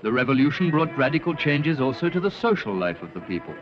The revolution brought radical changes also to the social life of the people.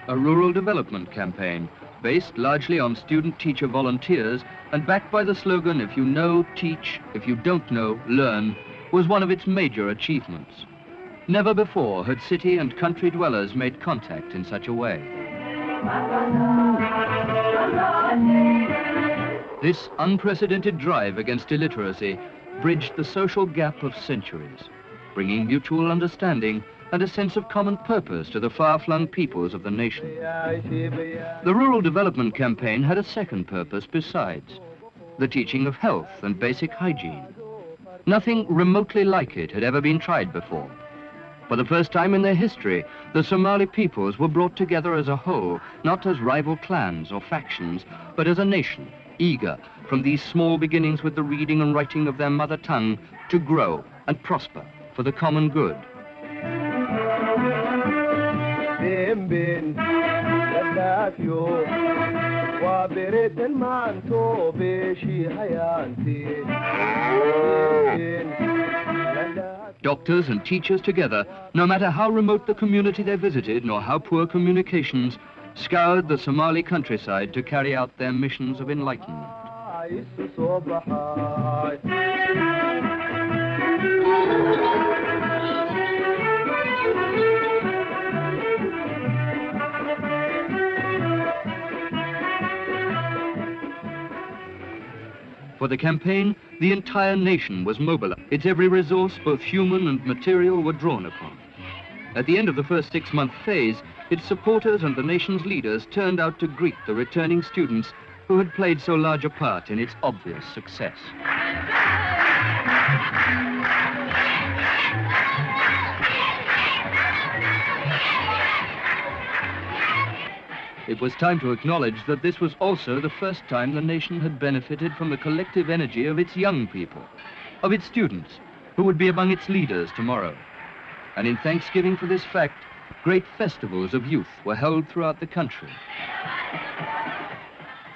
A rural development campaign based largely on student-teacher volunteers and backed by the slogan, "If you know, teach; if you don't know, learn," was one of its major achievements. Never before had city and country dwellers made contact in such a way. This unprecedented drive against illiteracy bridged the social gap of centuries, bringing mutual understanding and a sense of common purpose to the far-flung peoples of the nation. The Rural Development Campaign had a second purpose besides, the teaching of health and basic hygiene. Nothing remotely like it had ever been tried before. For the first time in their history, the Somali peoples were brought together as a whole, not as rival clans or factions, but as a nation, eager, from these small beginnings with the reading and writing of their mother tongue, to grow and prosper for the common good. Doctors and teachers together, no matter how remote the community they visited nor how poor communications, scoured the Somali countryside to carry out their missions of enlightenment. For the campaign, the entire nation was mobilized. Its every resource, both human and material, were drawn upon. At the end of the first 6-month phase, its supporters and the nation's leaders turned out to greet the returning students who had played so large a part in its obvious success. It was time to acknowledge that this was also the first time the nation had benefited from the collective energy of its young people, of its students, who would be among its leaders tomorrow. And in thanksgiving for this fact, great festivals of youth were held throughout the country.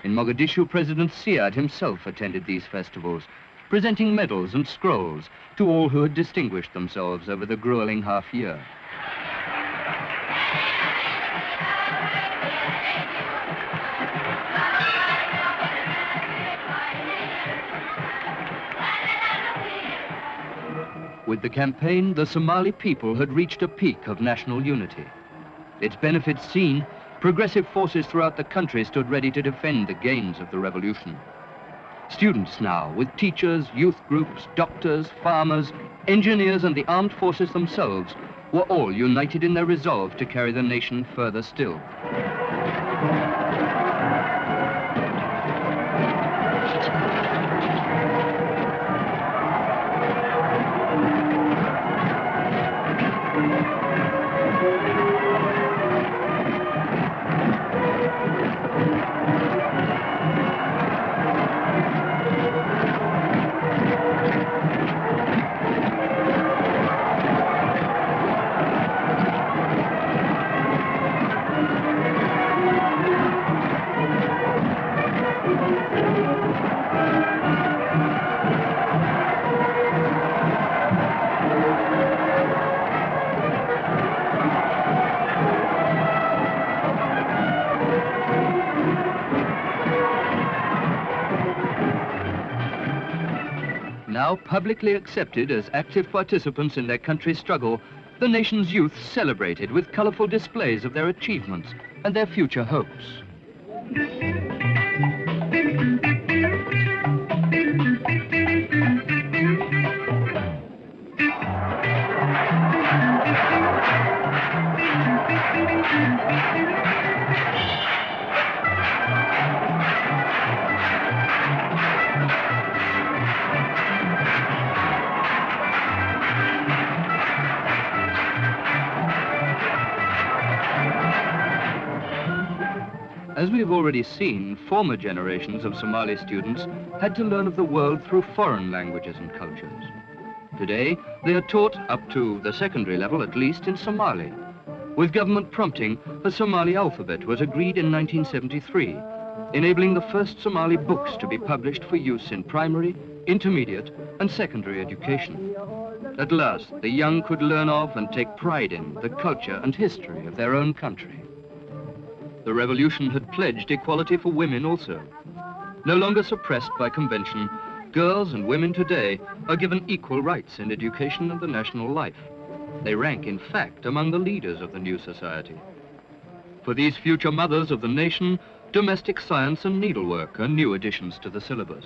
In Mogadishu, President Siad himself attended these festivals, presenting medals and scrolls to all who had distinguished themselves over the grueling half-year. With the campaign, the Somali people had reached a peak of national unity. Its benefits seen, progressive forces throughout the country stood ready to defend the gains of the revolution. Students now, with teachers, youth groups, doctors, farmers, engineers, and the armed forces themselves, were all united in their resolve to carry the nation further still. Now publicly accepted as active participants in their country's struggle, the nation's youth celebrated with colorful displays of their achievements and their future hopes. As we've already seen, former generations of Somali students had to learn of the world through foreign languages and cultures. Today, they are taught, up to the secondary level at least, in Somali. With government prompting, a Somali alphabet was agreed in 1973, enabling the first Somali books to be published for use in primary, intermediate, and secondary education. At last, the young could learn of and take pride in the culture and history of their own country. The revolution had pledged equality for women also. No longer suppressed by convention, girls and women today are given equal rights in education and the national life. They rank, in fact, among the leaders of the new society. For these future mothers of the nation, domestic science and needlework are new additions to the syllabus.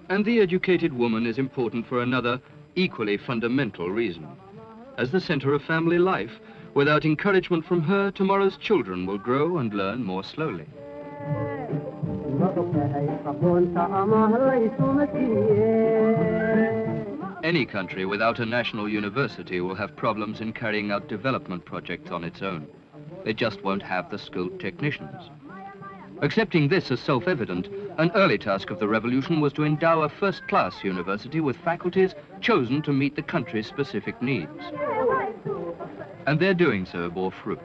And the educated woman is important for another, equally fundamental reason. As the center of family life, without encouragement from her, tomorrow's children will grow and learn more slowly. Any country without a national university will have problems in carrying out development projects on its own. They just won't have the skilled technicians. Accepting this as self-evident, an early task of the revolution was to endow a first-class university with faculties chosen to meet the country's specific needs. And their doing so bore fruit.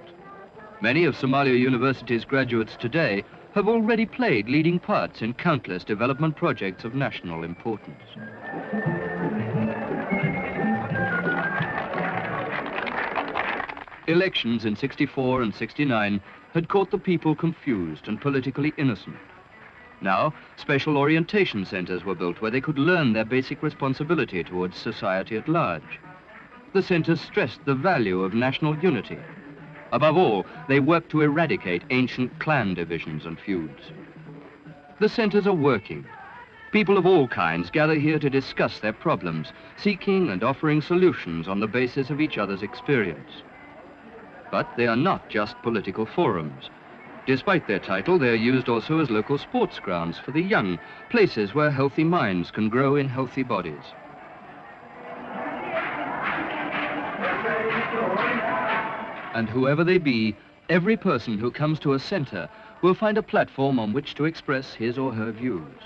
Many of Somalia University's graduates today have already played leading parts in countless development projects of national importance. Elections in '64 and '69 had caught the people confused and politically innocent. Now, special orientation centers were built where they could learn their basic responsibility towards society at large. The centers stressed the value of national unity. Above all, they worked to eradicate ancient clan divisions and feuds. The centers are working. People of all kinds gather here to discuss their problems, seeking and offering solutions on the basis of each other's experience. But they are not just political forums. Despite their title, they are used also as local sports grounds for the young, places where healthy minds can grow in healthy bodies. And whoever they be, every person who comes to a center will find a platform on which to express his or her views.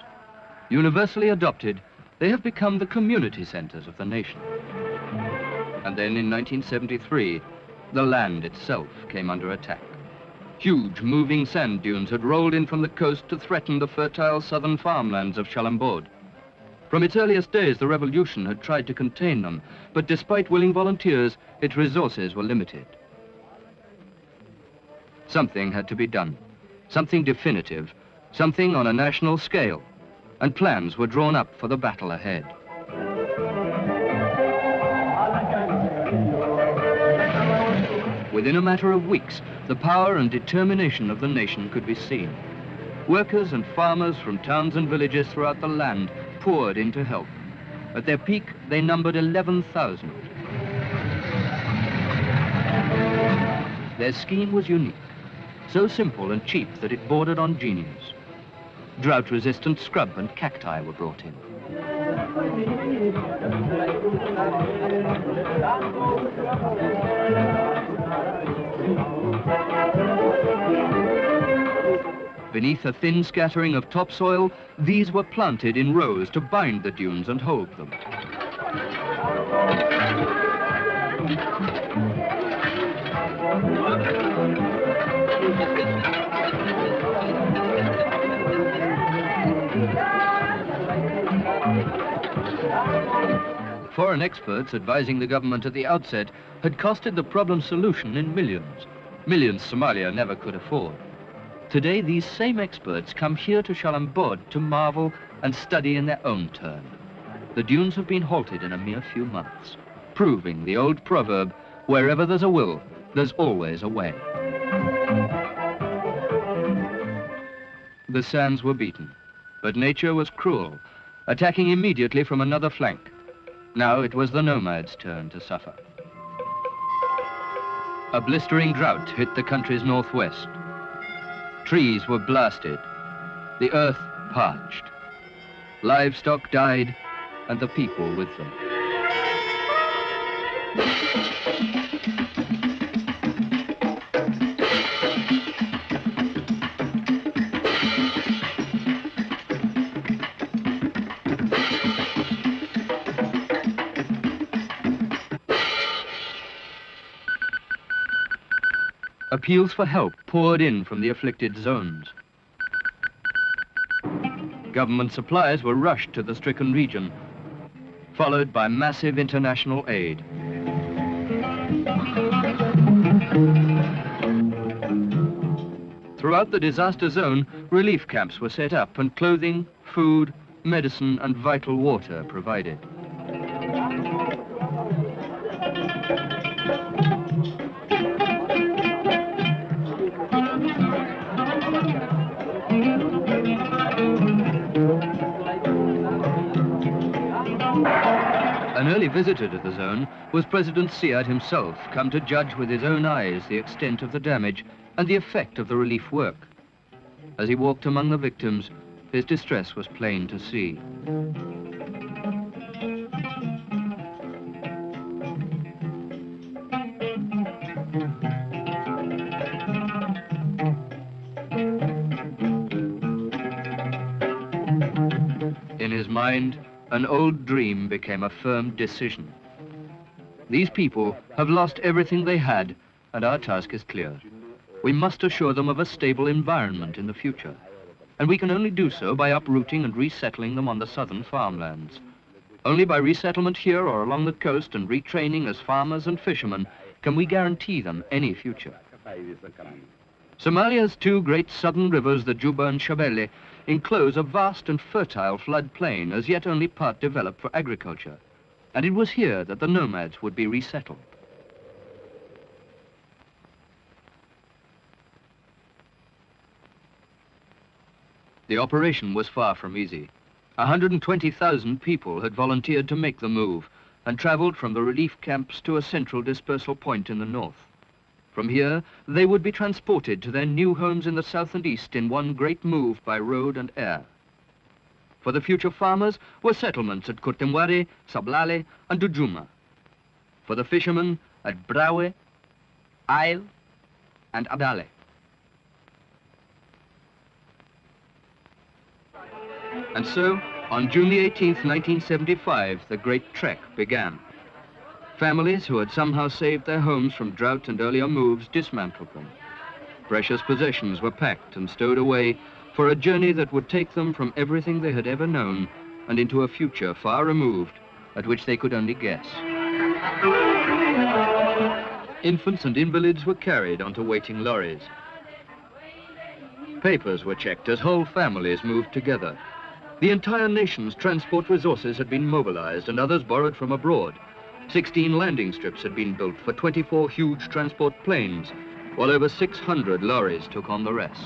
Universally adopted, they have become the community centers of the nation. And then in 1973, the land itself came under attack. Huge moving sand dunes had rolled in from the coast to threaten the fertile southern farmlands of Shalambod. From its earliest days, the revolution had tried to contain them, but despite willing volunteers, its resources were limited. Something had to be done, something definitive, something on a national scale, and plans were drawn up for the battle ahead. Within a matter of weeks, the power and determination of the nation could be seen. Workers and farmers from towns and villages throughout the land poured in to help. At their peak, they numbered 11,000. Their scheme was unique, so simple and cheap that it bordered on genius. Drought-resistant scrub and cacti were brought in. Beneath a thin scattering of topsoil, these were planted in rows to bind the dunes and hold them. Foreign experts advising the government at the outset had costed the problem's solution in millions. Millions Somalia never could afford. Today, these same experts come here to Shalambod to marvel and study in their own turn. The dunes have been halted in a mere few months, proving the old proverb, wherever there's a will, there's always a way. The sands were beaten, but nature was cruel, attacking immediately from another flank. Now it was the nomads' turn to suffer. A blistering drought hit the country's northwest. Trees were blasted, the earth parched. Livestock died, and the people with them. Appeals for help poured in from the afflicted zones. Government supplies were rushed to the stricken region, followed by massive international aid. Throughout the disaster zone, relief camps were set up and clothing, food, medicine and vital water provided. An early visitor to the zone was President Siad himself, come to judge with his own eyes the extent of the damage and the effect of the relief work. As he walked among the victims, his distress was plain to see. In his mind, an old dream became a firm decision. These people have lost everything they had, and our task is clear. We must assure them of a stable environment in the future, and we can only do so by uprooting and resettling them on the southern farmlands. Only by resettlement here or along the coast and retraining as farmers and fishermen can we guarantee them any future. Somalia's two great southern rivers, the Juba and Shabelle, enclose a vast and fertile floodplain as yet only part developed for agriculture, and it was here that the nomads would be resettled. The operation was far from easy. 120,000 people had volunteered to make the move and traveled from the relief camps to a central dispersal point in the north. From here, they would be transported to their new homes in the south and east in one great move by road and air. For the future farmers were settlements at Dokumentari, Sablale and Dujuma. For the fishermen at Brawe, Isle and Abdale. And so, on June the 18th, 1975, the great trek began. Families who had somehow saved their homes from drought and earlier moves dismantled them. Precious possessions were packed and stowed away for a journey that would take them from everything they had ever known and into a future far removed at which they could only guess. Infants and invalids were carried onto waiting lorries. Papers were checked as whole families moved together. The entire nation's transport resources had been mobilized and others borrowed from abroad. 16 landing strips had been built for 24 huge transport planes, while over 600 lorries took on the rest.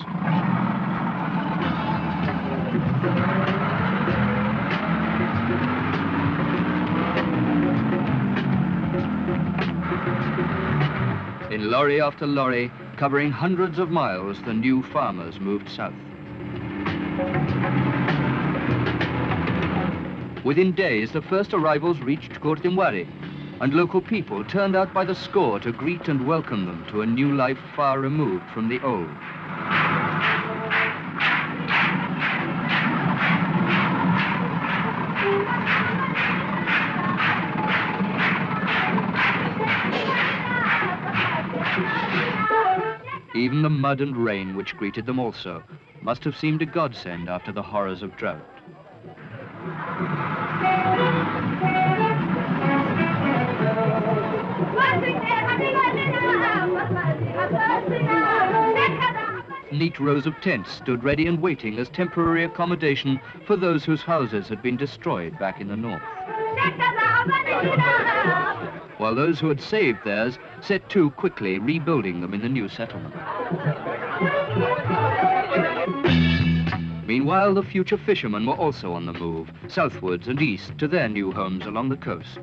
In lorry after lorry, covering hundreds of miles, the new farmers moved south. Within days, the first arrivals reached Dokumentari, and local people turned out by the score to greet and welcome them to a new life far removed from the old. Even the mud and rain which greeted them also must have seemed a godsend after the horrors of drought. Neat rows of tents stood ready and waiting as temporary accommodation for those whose houses had been destroyed back in the north. While those who had saved theirs set to quickly rebuilding them in the new settlement. Meanwhile, the future fishermen were also on the move, southwards and east to their new homes along the coast.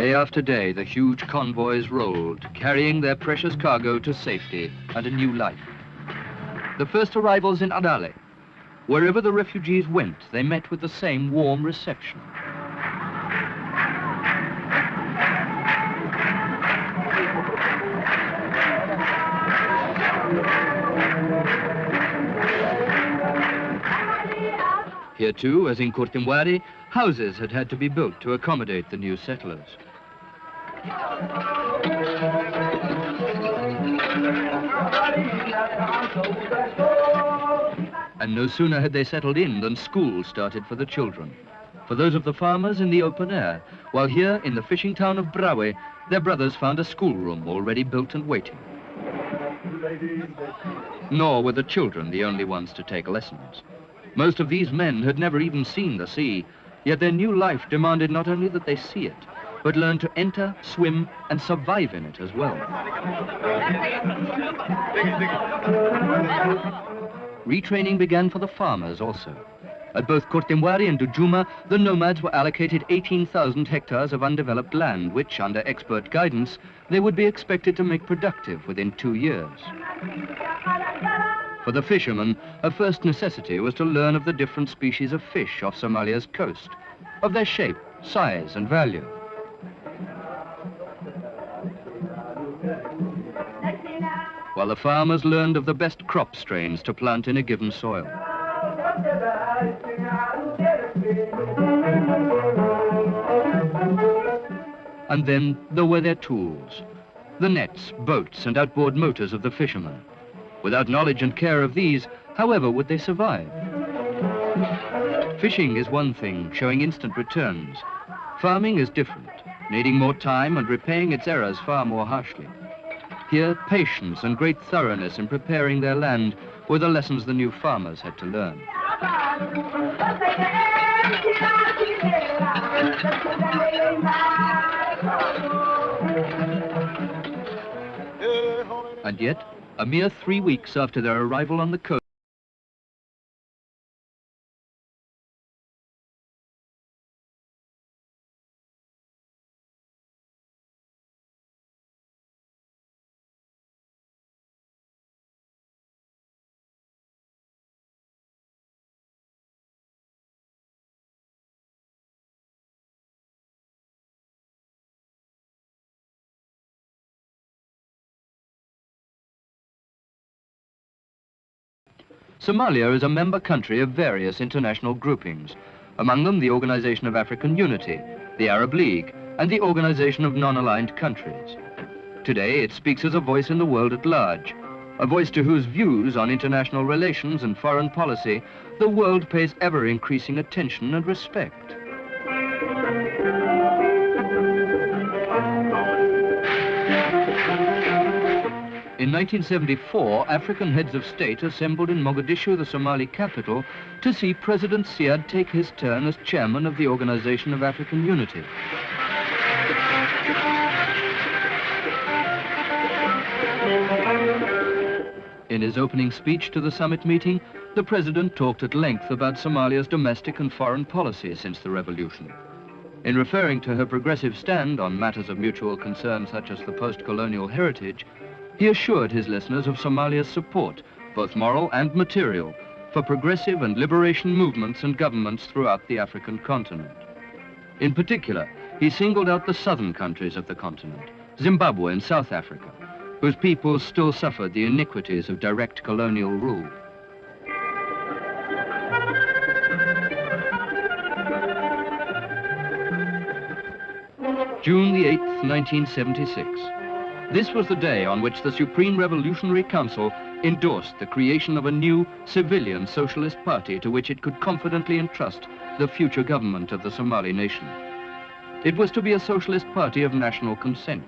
Day after day, the huge convoys rolled, carrying their precious cargo to safety and a new life. The first arrivals in Adale. Wherever the refugees went, they met with the same warm reception. Here too, as in Dokumentari, houses had to be built to accommodate the new settlers. And no sooner had they settled in than schools started for the children. For those of the farmers in the open air, while here in the fishing town of Brawe, their brothers found a schoolroom already built and waiting. Nor were the children the only ones to take lessons. Most of these men had never even seen the sea, yet their new life demanded not only that they see it, but learn to enter, swim, and survive in it as well. Retraining began for the farmers also. At both Kortemwari and Dujuma, the nomads were allocated 18,000 hectares of undeveloped land, which, under expert guidance, they would be expected to make productive within 2 years. For the fishermen, a first necessity was to learn of the different species of fish off Somalia's coast, of their shape, size, and value. While the farmers learned of the best crop strains to plant in a given soil. And then there were their tools, the nets, boats, and outboard motors of the fishermen. Without knowledge and care of these, however would they survive? Fishing is one thing, showing instant returns. Farming is different, needing more time and repaying its errors far more harshly. Here, patience and great thoroughness in preparing their land were the lessons the new farmers had to learn. And yet, a mere 3 weeks after their arrival on the coast, Somalia is a member country of various international groupings, among them the Organization of African Unity, the Arab League, and the Organization of Non-Aligned Countries. Today, it speaks as a voice in the world at large, a voice to whose views on international relations and foreign policy the world pays ever-increasing attention and respect. In 1974, African heads of state assembled in Mogadishu, the Somali capital, to see President Siad take his turn as chairman of the Organization of African Unity. In his opening speech to the summit meeting, the president talked at length about Somalia's domestic and foreign policy since the revolution. In referring to her progressive stand on matters of mutual concern such as the post-colonial heritage, he assured his listeners of Somalia's support, both moral and material, for progressive and liberation movements and governments throughout the African continent. In particular, he singled out the southern countries of the continent, Zimbabwe and South Africa, whose peoples still suffered the iniquities of direct colonial rule. June the 8th, 1976. This was the day on which the Supreme Revolutionary Council endorsed the creation of a new civilian socialist party to which it could confidently entrust the future government of the Somali nation. It was to be a socialist party of national consent.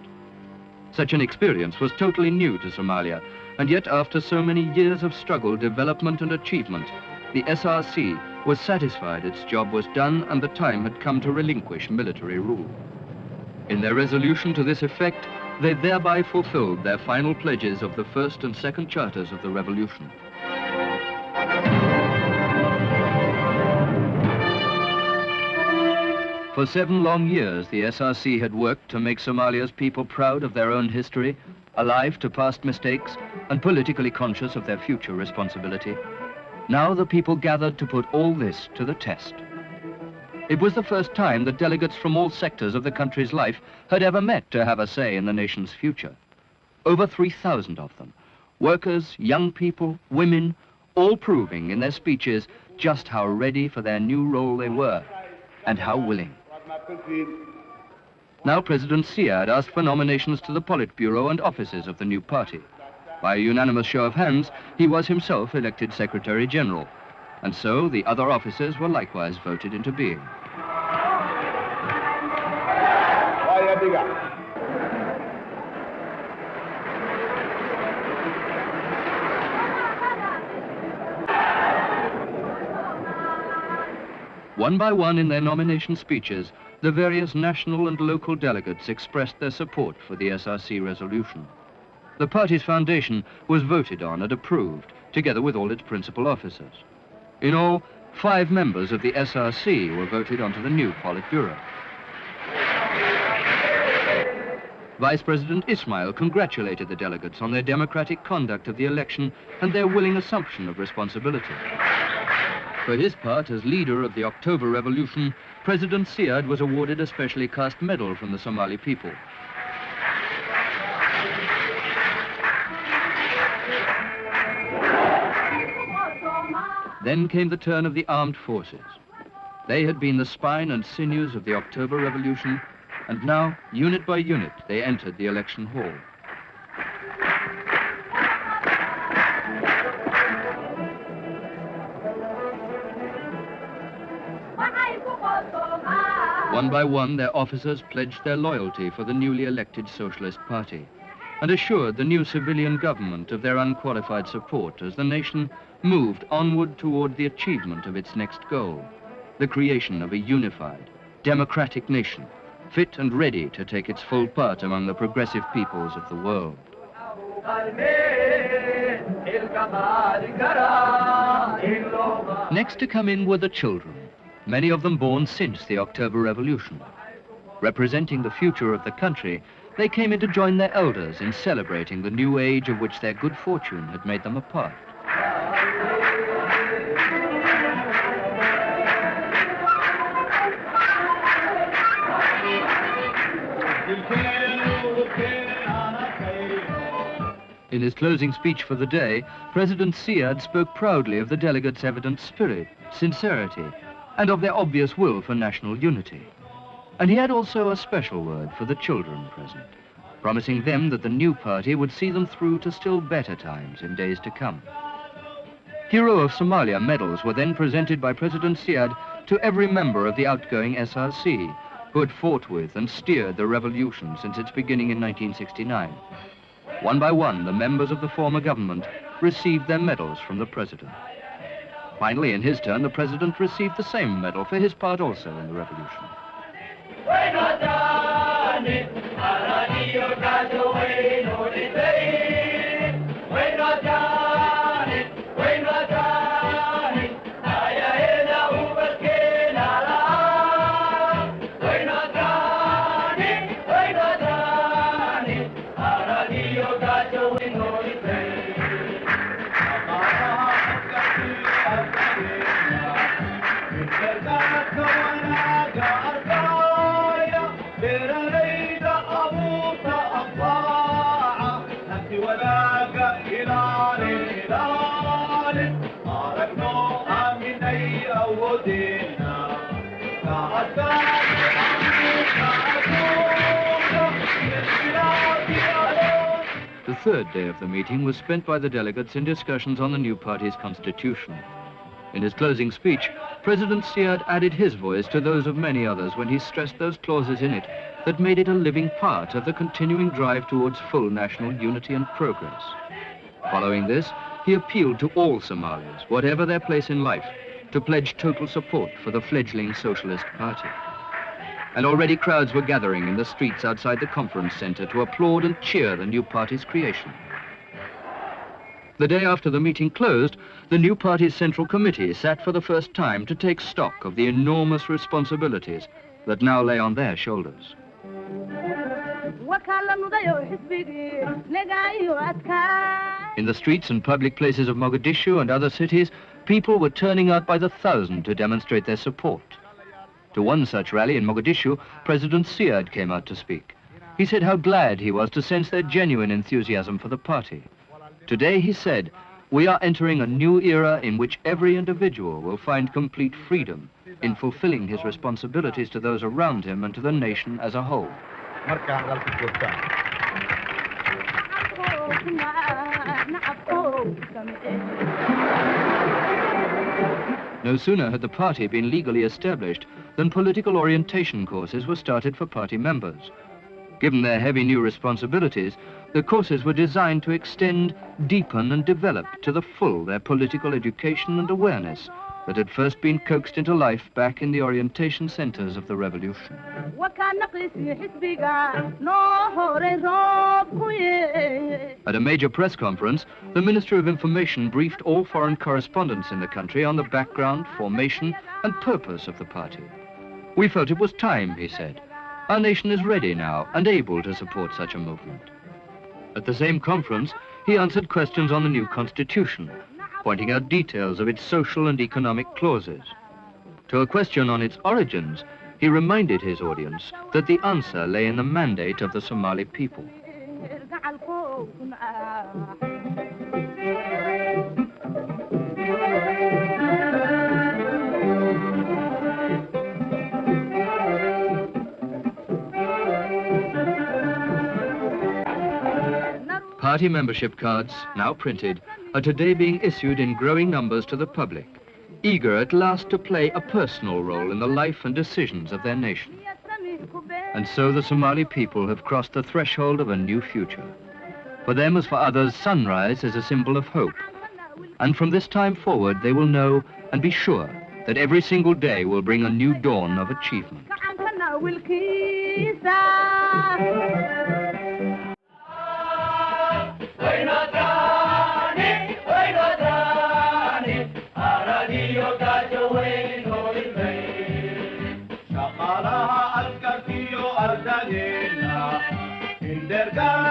Such an experience was totally new to Somalia, and yet after so many years of struggle, development and achievement, the SRC was satisfied its job was done and the time had come to relinquish military rule. In their resolution to this effect, they thereby fulfilled their final pledges of the first and second charters of the revolution. For 7 long years, the SRC had worked to make Somalia's people proud of their own history, alive to past mistakes, and politically conscious of their future responsibility. Now the people gathered to put all this to the test. It was the first time that delegates from all sectors of the country's life had ever met to have a say in the nation's future. Over 3,000 of them, workers, young people, women, all proving in their speeches just how ready for their new role they were, and how willing. Now President Siad asked for nominations to the Politburo and offices of the new party. By a unanimous show of hands, he was himself elected Secretary General, and so the other officers were likewise voted into being. One by one in their nomination speeches, the various national and local delegates expressed their support for the SRC resolution. The party's foundation was voted on and approved, together with all its principal officers. In all, 5 members of the SRC were voted onto the new Politburo. Vice President Ismail congratulated the delegates on their democratic conduct of the election and their willing assumption of responsibility. For his part, as leader of the October Revolution, President Siad was awarded a specially cast medal from the Somali people. Then came the turn of the armed forces. They had been the spine and sinews of the October Revolution, and now, unit by unit, they entered the election hall. One by one, their officers pledged their loyalty for the newly elected Socialist Party and assured the new civilian government of their unqualified support as the nation moved onward toward the achievement of its next goal, the creation of a unified, democratic nation, fit and ready to take its full part among the progressive peoples of the world. Next to come in were the children, many of them born since the October Revolution. Representing the future of the country, they came in to join their elders in celebrating the new age of which their good fortune had made them a part. In his closing speech for the day, President Siad spoke proudly of the delegates' evident spirit, sincerity, and of their obvious will for national unity. And he had also a special word for the children present, promising them that the new party would see them through to still better times in days to come. Hero of Somalia medals were then presented by President Siad to every member of the outgoing SRC, who had fought with and steered the revolution since its beginning in 1969. One by one, the members of the former government received their medals from the president. Finally, in his turn, the president received the same medal for his part also in the revolution. The third day of the meeting was spent by the delegates in discussions on the new party's constitution. In his closing speech, President Siad added his voice to those of many others when he stressed those clauses in it that made it a living part of the continuing drive towards full national unity and progress. Following this, he appealed to all Somalis, whatever their place in life, to pledge total support for the fledgling Socialist Party. And already crowds were gathering in the streets outside the conference center to applaud and cheer the new party's creation. The day after the meeting closed, the new party's Central Committee sat for the first time to take stock of the enormous responsibilities that now lay on their shoulders. In the streets and public places of Mogadishu and other cities, people were turning out by the thousand to demonstrate their support. To one such rally in Mogadishu, President Siad came out to speak. He said how glad he was to sense their genuine enthusiasm for the party. Today, he said, we are entering a new era in which every individual will find complete freedom in fulfilling his responsibilities to those around him and to the nation as a whole. No sooner had the party been legally established than political orientation courses were started for party members. Given their heavy new responsibilities, the courses were designed to extend, deepen and develop to the full their political education and awareness that had first been coaxed into life back in the orientation centers of the revolution. At a major press conference, the Minister of Information briefed all foreign correspondents in the country on the background, formation and purpose of the party. We felt it was time, he said. Our nation is ready now and able to support such a movement. At the same conference, he answered questions on the new constitution, pointing out details of its social and economic clauses. To a question on its origins, he reminded his audience that the answer lay in the mandate of the Somali people. Party membership cards, now printed, are today being issued in growing numbers to the public, eager at last to play a personal role in the life and decisions of their nation. And so the Somali people have crossed the threshold of a new future. For them, as for others, sunrise is a symbol of hope. And from this time forward, they will know and be sure that every single day will bring a new dawn of achievement. Derga